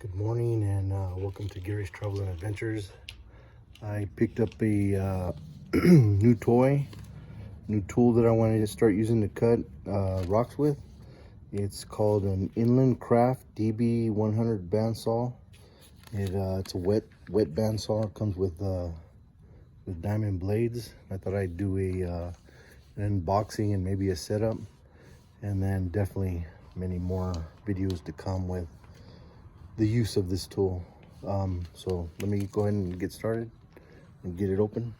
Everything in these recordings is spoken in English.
Good morning and welcome to Gary's Travel and Adventures. I picked up a new tool that I wanted to start using to cut rocks with. It's called an Inland Craft DN-100 bandsaw. It's a wet bandsaw. It comes with diamond blades. I thought I'd do an unboxing and maybe a setup, and then definitely many more videos to come with the use of this tool. So let me go ahead and get started and get it open.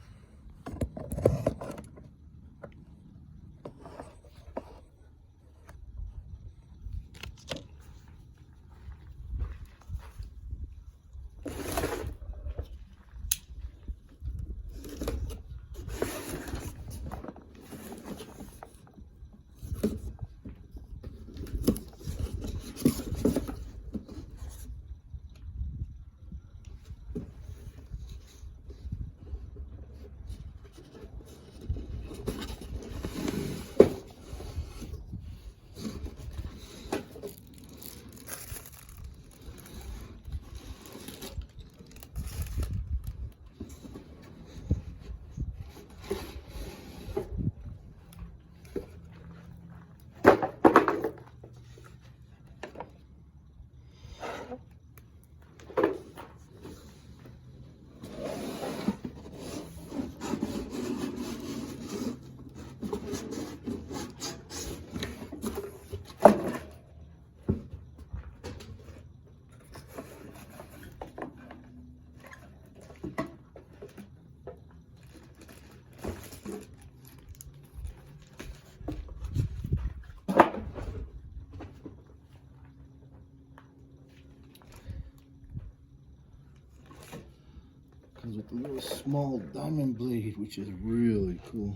Comes with a little small diamond blade, which is really cool.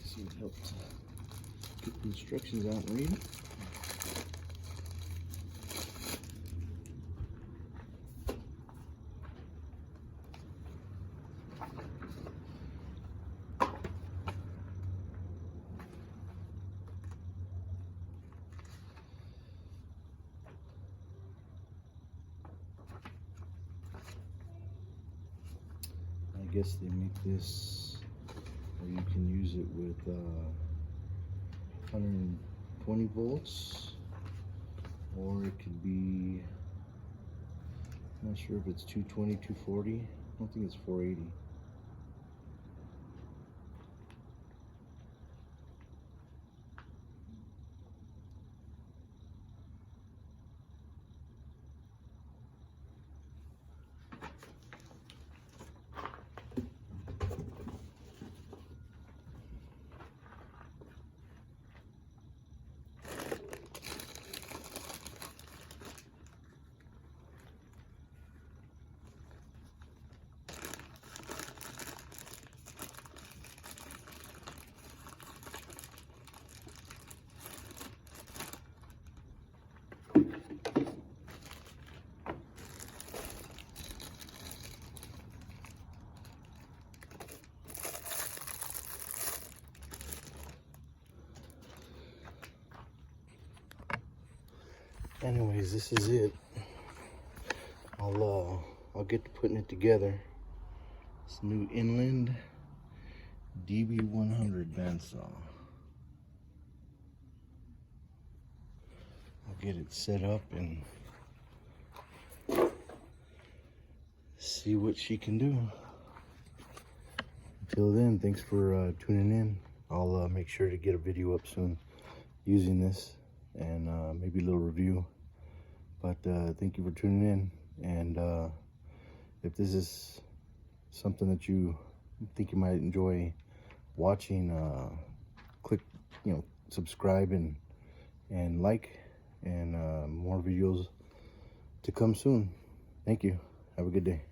So it helps get the instructions out and read it. I guess they make this, or you can use it with 120 volts, or it could be, I'm not sure if it's 220, 240. I don't think it's 480. Anyways, this is it. I'll get to putting it together. This new Inland DN-100 bandsaw. I'll get it set up and see what she can do. Until then, thanks for tuning in. I'll make sure to get a video up soon using this, and maybe a little review. But thank you for tuning in, and if this is something that you think you might enjoy watching, click, subscribe and like, and more videos to come soon. Thank you. Have a good day.